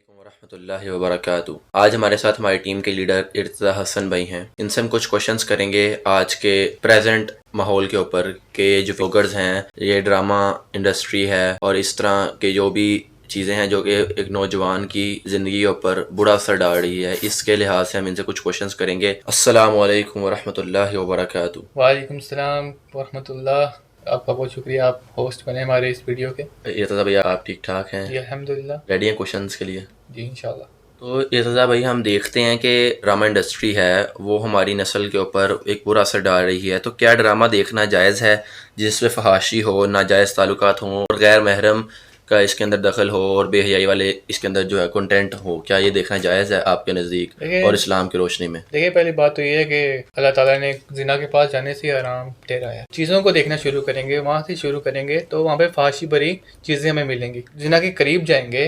वालेकुम वरहमतुल्लाहि वबरकातुह। आज हमारे साथ हमारी टीम के लीडर इर्तिज़ा हसन भाई हैं। इनसे हम कुछ क्वेश्चंस करेंगे आज के प्रेजेंट माहौल के ऊपर कि जो व्लॉगर्स हैं, ये ड्रामा इंडस्ट्री है और इस तरह के जो भी चीज़ें हैं जो कि एक नौजवान की ज़िंदगी के ऊपर बुरा असर डाल रही है, इसके लिहाज से हम इनसे कुछ क्वेश्चंस करेंगे। अस्सलामु अलैकुम वरहमतुल्लाहि वबरकातुह। वालेकुम सलाम वरहमतुल्लाह। आपका बहुत शुक्रिया, आप होस्ट बने हमारे इस वीडियो के। इर्तिज़ा भैया, आप ठीक ठाक हैं? जी अल्हम्दुलिल्लाह। रेडी हैं क्वेश्चंस के लिए? जी इंशाल्लाह। तो इर्तिज़ा भाई, हम देखते हैं कि ड्रामा इंडस्ट्री है वो हमारी नस्ल के ऊपर एक बुरा असर डाल रही है। तो क्या ड्रामा देखना जायज़ है जिसमें फहाशी हो, नाजायज़ ताल्लुकात हों और गैर महरम का इसके अंदर दखल हो और बेहयाई वाले इसके अंदर जो है कंटेंट हो? क्या ये देखना जायज़ है आपके नज़दीक और इस्लाम की रोशनी में? देखिए, पहली बात तो ये है कि अल्लाह ताला ने जिना के पास जाने से आराम ठहराया है। चीज़ों को देखना शुरू करेंगे, वहाँ से शुरू करेंगे तो वहाँ पे फहाशी भरी चीज़ें हमें मिलेंगी। जिना के करीब जाएंगे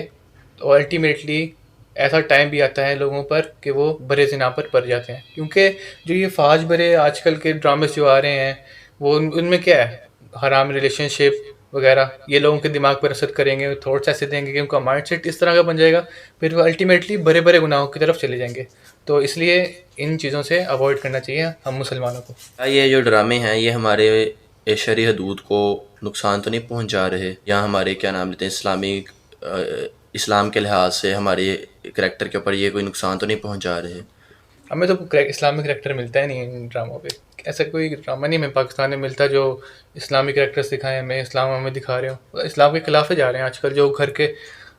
तो अल्टीमेटली ऐसा टाइम भी आता है लोगों पर कि वो बड़े जिना पर पड़ जाते हैं, क्योंकि जो ये फहाश भरे आजकल के ड्रामे जो आ रहे हैं वो उनमें क्या है, हराम रिलेशनशिप वगैरह, ये लोगों के दिमाग पर असर करेंगे, थॉट्स ऐसे देंगे कि उनका माइंडसेट इस तरह का बन जाएगा, फिर वो अल्टीमेटली बड़े बड़े गुनाहों की तरफ चले जाएंगे। तो इसलिए इन चीज़ों से अवॉइड करना चाहिए हम मुसलमानों को। क्या ये जो ड्रामे हैं ये हमारे शरई हदूद को नुकसान तो नहीं पहुंचा रहे, या हमारे क्या नाम लेते हैं इस्लाम के लिहाज से हमारे करैक्टर के ऊपर ये कोई नुकसान तो नहीं पहुंचा रहे? हमें तो इस्लामिक करैक्टर मिलता है नहीं इन ड्रामों पे। ऐसा कोई ड्रामा नहीं हमें पाकिस्तान में मिलता जो इस्लामिक करैक्टर्स दिखाएं, हमें इस्लाम हमें दिखा रहे हो। इस्लाम के खिलाफ ही जा रहे हैं आजकल। जो घर के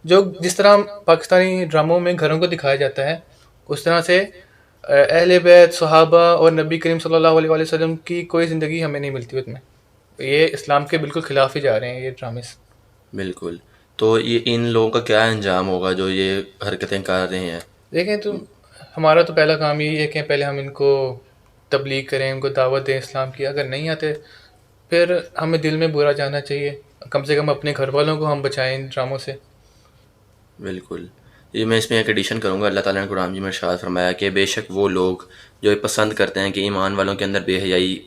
जो जिस तरह पाकिस्तानी ड्रामों में घरों को दिखाया जाता है, उस तरह से अहले बैत, सहाबा और नबी करीम सल्लल्लाहु अलैहि वसल्लम की कोई ज़िंदगी हमें नहीं मिलती उसमें। तो ये इस्लाम के बिल्कुल खिलाफ ही जा रहे हैं ये ड्रामेस। बिल्कुल। तो ये इन लोगों का क्या अंजाम होगा जो ये हरकतें कर रहे हैं? देखें तो हमारा तो पहला काम यही है कि पहले हम इनको तबलीग करें, उनको दावत दें इस्लाम की। अगर नहीं आते फिर हमें दिल में बुरा जाना चाहिए, कम से कम अपने घर वालों को हम बचाएं इन ड्रामों से। बिल्कुल। ये मैं इसमें एक एडिशन करूँगा। अल्लाह ताला ने कुरान जी में इरशाद फरमाया कि बेशक वो लोग जो ये पसंद करते हैं कि ईमान वालों के अंदर बेहयाई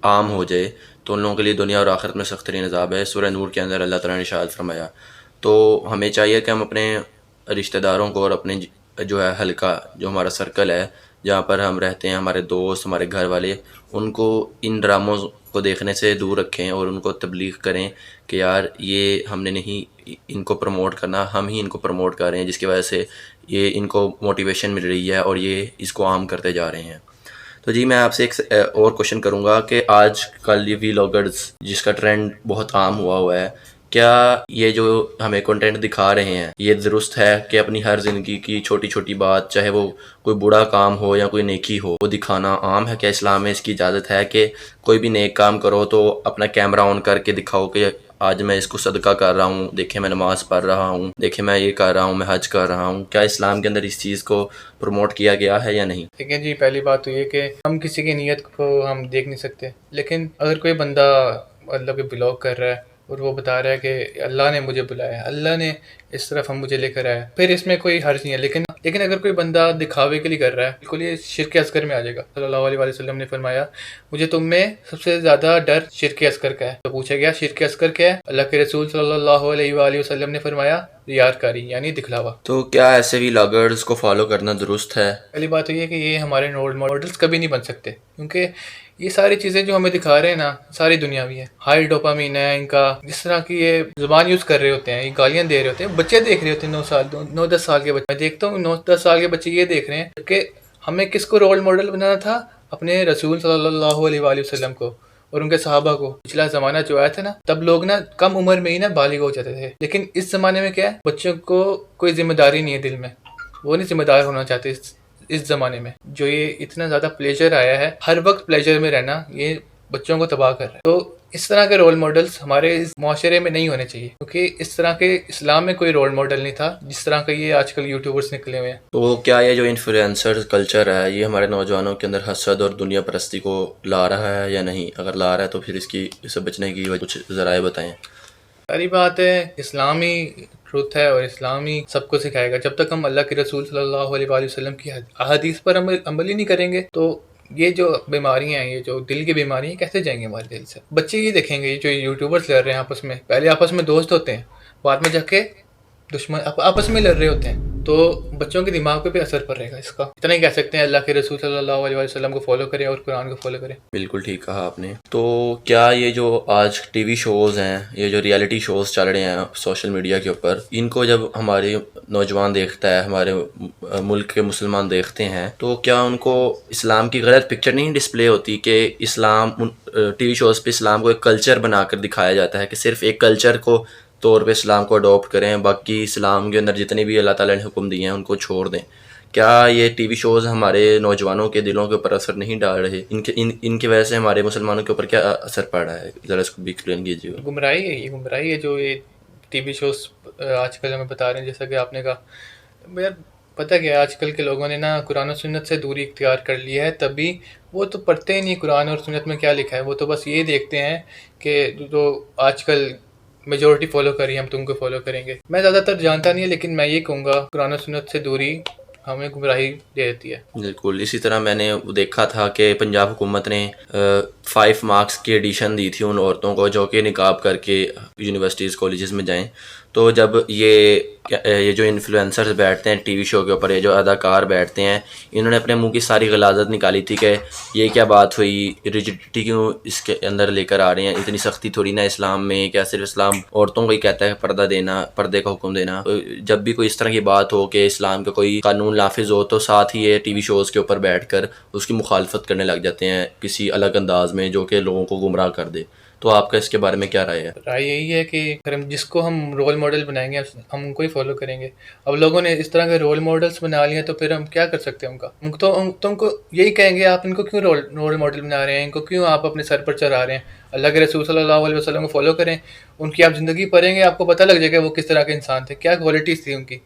आम हो जाए तो उन लोगों के लिए दुनिया और आखिरत में सख्त तरीन अज़ाब है। सूरह नूर के अंदर अल्लाह ताला ने इरशाद फरमाया। तो हमें चाहिए कि हम अपने रिश्तेदारों को और अपने जो है हल्का, जो हमारा सर्कल है जहाँ पर हम रहते हैं, हमारे दोस्त, हमारे घर वाले, उनको इन ड्रामों को देखने से दूर रखें और उनको तबलीग करें कि यार ये हमने नहीं इनको प्रमोट करना, हम ही इनको प्रमोट कर रहे हैं जिसकी वजह से ये इनको मोटिवेशन मिल रही है और ये इसको आम करते जा रहे हैं। तो जी मैं आपसे एक और क्वेश्चन करूँगा कि आज कल ये व्लॉगर्स जिसका ट्रेंड बहुत आम हुआ है, क्या ये जो हमें कंटेंट दिखा रहे हैं ये दुरुस्त है कि अपनी हर ज़िंदगी की छोटी छोटी बात, चाहे वो कोई बुरा काम हो या कोई नेकी हो, वो दिखाना आम है? क्या इस्लाम में इसकी इजाज़त है कि कोई भी नेक काम करो तो अपना कैमरा ऑन करके दिखाओ कि आज मैं इसको सदका कर रहा हूँ, देखे मैं नमाज़ पढ़ रहा हूँ, देखे मैं ये कर रहा हूँ, मैं हज कर रहा हूँ? क्या इस्लाम के अंदर इस चीज़ को प्रमोट किया गया है या नहीं? ठीक है जी, पहली बात तो ये कि हम किसी की नीयत को हम देख नहीं सकते, लेकिन अगर कोई बंदा मतलब कि ब्लॉग कर रहा है और वो बता रहा है कि अल्लाह ने मुझे बुलाया है, अल्लाह ने इस तरफ हम मुझे लेकर आया, फिर इसमें कोई हर्ज नहीं है। लेकिन अगर कोई बंदा दिखावे के लिए कर रहा है, बिल्कुल ये शिर्क असगर में आ जाएगा। सल्लल्लाहु अलैहि वसल्लम ने फरमाया, मुझे तुम में सबसे ज़्यादा डर शिर्क असगर का है। तो पूछा गया शिर्क असगर क्या है? अल्लाह के रसूल सल्लल्लाहु अलैहि वसल्लम ने फरमाया, रियाकारी यानी दिखलावा। तो क्या ऐसे व्लॉगर्स को फॉलो करना दुरुस्त है? पहली बात तो ये कि ये हमारे रोल मॉडल्स कभी नहीं बन सकते, क्योंकि ये सारी चीज़ें जो हमें दिखा रहे हैं ना, सारी दुनियावी है। हाई डोपामीन है इनका, जिस तरह की ये जुबान यूज़ कर रहे होते हैं, ये गालियाँ दे रहे होते हैं, बच्चे देख रहे होते हैं। 9-10 साल के बच्चे, मैं देखता हूँ 9-10 साल के बच्चे ये देख रहे हैं कि हमें किसको रोल मॉडल बनाना था? अपने रसूल सल्लल्लाहु अलैहि वसल्लम को और उनके सहाबा को। पिछला ज़माना जो आया था ना, तब लोग ना कम उम्र में ही ना बालिग हो जाते थे, लेकिन इस ज़माने में क्या है, बच्चों को कोई जिम्मेदारी नहीं है दिल में, वो नहीं जिम्मेदार होना चाहते इस ज़माने में। जो ये इतना ज़्यादा प्लेजर आया है, हर वक्त प्लेजर में रहना, ये बच्चों को तबाह कर रहा है। तो इस तरह के रोल मॉडल्स हमारे इस माशरे में नहीं होने चाहिए, क्योंकि इस तरह के इस्लाम में कोई रोल मॉडल नहीं था जिस तरह का ये आजकल यूट्यूबर्स निकले हुए हैं। तो क्या ये जो इन्फ्लुएंसर कल्चर है ये हमारे नौजवानों के अंदर हसद और दुनिया परस्ती को ला रहा है या नहीं? अगर ला रहा है तो फिर इससे बचने की कुछ ज़राए बताएं। सारी बात है, इस्लामी ट्रुथ है और इस्लामी सबको सिखाएगा। जब तक हम अल्लाह के रसूल सल्लल्लाहु अलैहि वसल्लम की अहादीस पर अमल ही नहीं करेंगे, तो ये जो बीमारियां हैं, ये जो दिल की बीमारियां, कैसे जाएंगे हमारे दिल से? बच्चे ये देखेंगे, ये जो यूट्यूबर्स लड़ रहे हैं आपस में, पहले आपस में दोस्त होते हैं, बाद में जाके दुश्मन आपस में लड़ रहे होते हैं। تو بچوں کے دماغ پہ بھی اثر پڑے گا اس کا. اتنا ہی کہہ سکتے ہیں اللہ کے رسول صلی اللہ علیہ وسلم کو فالو کریں اور قرآن کو فالو کریں. بالکل ٹھیک کہا آپ نے. تو کیا یہ جو آج ٹی وی شوز ہیں، یہ جو ریئلٹی شوز چل رہے ہیں سوشل میڈیا کے اوپر، ان کو جب ہمارے نوجوان دیکھتا ہے، ہمارے ملک کے مسلمان دیکھتے ہیں، تو کیا ان کو اسلام کی غلط پکچر نہیں ڈسپلے ہوتی کہ اسلام ٹی وی شوز پہ اسلام کو ایک کلچر بنا کر دکھایا جاتا ہے کہ صرف ایک کلچر کو طور پہ اسلام کو اڈاپٹ کریں، باقی اسلام کے اندر جتنے بھی اللہ تعالیٰ نے حکم دیے ہیں ان کو چھوڑ دیں؟ کیا یہ ٹی وی شوز ہمارے نوجوانوں کے دلوں کے اوپر اثر نہیں ڈال رہے؟ ان کی وجہ سے ہمارے مسلمانوں کے اوپر کیا اثر پڑ رہا ہے؟ ذرا اس کو بھی ایکسپلین کیجیے. گمراہی ہے، یہ گمراہی ہے جو یہ ٹی وی شوز آج کل ہمیں بتا رہے ہیں. جیسا کہ آپ نے کہا، یار پتہ کیا ہے، آج کل کے لوگوں نے نا قرآن و سنت سے دوری اختیار کر لی ہے. تبھی وہ تو پڑھتے ہی نہیں قرآن اور سنت میں کیا لکھا ہے، وہ تو بس یہ دیکھتے ہیں کہ جو آج کل میجورٹی فالو کری ہم تم کو فالو کریں گے. میں زیادہ تر جانتا نہیں ہے، لیکن میں یہ کہوں گا قرآن و سنت سے دوری ہمیں گمراہی دے دیتی ہے. بالکل. اسی طرح میں نے دیکھا تھا کہ پنجاب حکومت نے 5 مارکس کی ایڈیشن دی تھی ان عورتوں کو جو کہ نقاب کر کے یونیورسٹیز کالجز میں جائیں. تو جب یہ جو انفلوئنسرز بیٹھتے ہیں ٹی وی شو کے اوپر، یہ جو اداکار بیٹھتے ہیں، انہوں نے اپنے منہ کی ساری غلاظت نکالی تھی کہ یہ کیا بات ہوئی، ریجڈیٹی کیوں اس کے اندر لے کر آ رہے ہیں، اتنی سختی تھوڑی نا اسلام میں، کیا صرف اسلام عورتوں کو ہی کہتا ہے پردہ دینا، پردے کا حکم دینا؟ جب بھی کوئی اس طرح کی بات ہو کہ اسلام کا کوئی قانون نافذ ہو، تو ساتھ ہی یہ ٹی وی شوز کے اوپر بیٹھ کر اس کی مخالفت کرنے لگ جاتے ہیں کسی الگ انداز میں جو کہ لوگوں کو گمراہ کر دے. تو آپ کا اس کے بارے میں کیا رائے ہے؟ رائے یہی ہے کہ اگر جس کو ہم رول ماڈل بنائیں گے ہم ان کو ہی فالو کریں گے. اب لوگوں نے اس طرح کے رول ماڈلس بنا لیے تو پھر ہم کیا کر سکتے ہیں ان کا؟ تم کو یہی کہیں گے، آپ ان کو کیوں رول ماڈل بنا رہے ہیں، ان کو کیوں آپ اپنے سر پر چڑھا رہے ہیں؟ اللہ کے رسول صلی اللہ علیہ وسلم کو فالو کریں، ان کی آپ زندگی پڑھیں گے، آپ کو پتہ لگ جائے گا وہ کس طرح کے انسان تھے، کیا کوالٹیز تھی ان کی.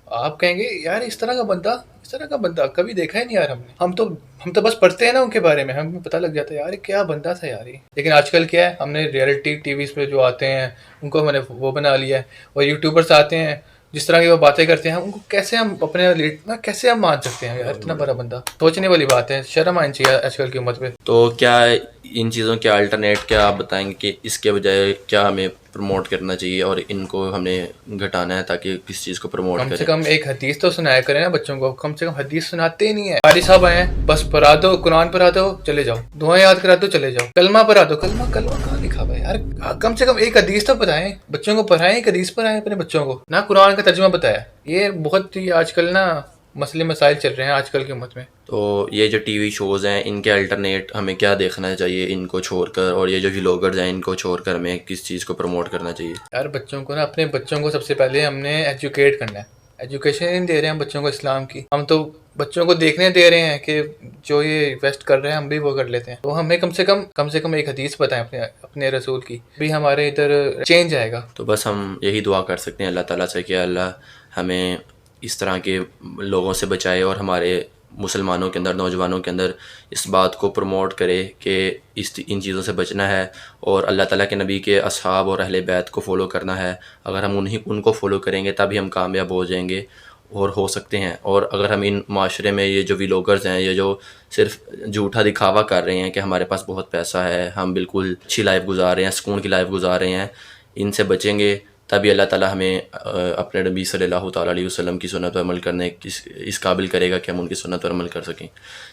آپ کہیں گے یار اس طرح کا بندہ کبھی دیکھا ہی نہیں یار ہم نے. ہم تو بس پڑھتے ہیں نا ان کے بارے میں، ہمیں پتہ لگ جاتا ہے یار کیا بندہ تھا یار یہ. لیکن آج کل کیا ہے، ہم نے ریئلٹی ٹی ویز پہ جو آتے ہیں ان کو ہم نے وہ بنا لیا ہے. اور یوٹیوبرس آتے ہیں جس طرح کی وہ باتیں کرتے ہیں، ان کو کیسے ہم کیسے ہم مان سکتے ہیں یار اتنا بڑا بندہ؟ سوچنے والی بات ہے، شرم آنی چاہیے آج کل کی امت پہ. تو کیا ان چیزوں کے الٹرنیٹ کیا آپ بتائیں گے کہ اس کے بجائے کیا ہمیں پروموٹ کرنا چاہیے اور ان کو ہمیں گھٹانا ہے تاکہ کس چیز کو پروموٹ کم سے کریں؟ کم ایک حدیث تو سنایا کریں نا بچوں کو. کم سے کم حدیث سناتے ہی نہیں ہے. قاری صاحب آئے ہیں، بس پڑھا دو، قرآن پڑھا دو، چلے جاؤ. دعائیں یاد کرا دو، چلے جاؤ. کلمہ پڑھا دو. کلمہ کہاں لکھا ہوا ہے یار؟ کم سے کم ایک حدیث تو بتائیں بچوں کو، پڑھائیں ایک حدیث پڑھائیں اپنے بچوں کو، نہ قرآن کا ترجمہ بتایا. یہ بہت ہی آج کل نا مسئلے مسائل چل رہے ہیں آج کل کی امت میں. تو یہ جو ٹی وی شوز ہیں ان کے الٹرنیٹ ہمیں کیا دیکھنا چاہیے ان کو چھوڑ کر، اور یہ جو ولاگرز ہیں ان کو چھوڑ کر ہمیں کس چیز کو پروموٹ کرنا چاہیے؟ یار بچوں کو نا، اپنے بچوں کو سب سے پہلے ہم نے ایجوکیٹ کرنا ہے. ایجوکیشن نہیں دے رہے ہیں بچوں کو اسلام کی، ہم تو بچوں کو دیکھنے دے رہے ہیں کہ جو یہ ویسٹ کر رہے ہیں ہم بھی وہ کر لیتے ہیں. تو ہمیں کم سے کم ایک حدیث بتائیں اپنے رسول کی، بھی ہمارے ادھر چینج آئے گا. تو بس ہم یہی دعا کر سکتے ہیں اللہ تعالیٰ سے کہ اللہ ہمیں اس طرح کے لوگوں سے بچائے اور ہمارے مسلمانوں کے اندر، نوجوانوں کے اندر اس بات کو پروموٹ کرے کہ ان چیزوں سے بچنا ہے اور اللہ تعالیٰ کے نبی کے اصحاب اور اہل بیت کو فالو کرنا ہے. اگر ہم ان کو فالو کریں گے تبھی ہم کامیاب ہو جائیں گے اور ہو سکتے ہیں. اور اگر ہم ان معاشرے میں یہ جو ولاگرز ہیں، یہ جو صرف جھوٹا دکھاوا کر رہے ہیں کہ ہمارے پاس بہت پیسہ ہے، ہم بالکل اچھی لائف گزار رہے ہیں، سکون کی لائف گزار رہے ہیں، ان سے بچیں گے تبھی اللہ تعالیٰ ہمیں اپنے نبی صلی اللہ تعالیٰ علیہ وسلم کی سنت پر عمل کرنے اس قابل کرے گا کہ ہم ان کی سنت پر عمل کر سکیں.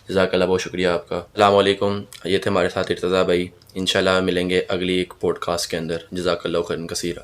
جزاک اللہ، بہت شکریہ آپ کا. السلام علیکم. یہ تھے ہمارے ساتھ ارتضیٰ بھائی. انشاءاللہ ملیں گے اگلی ایک پوڈ کاسٹ کے اندر. جزاک اللہ خیرا کثیرا.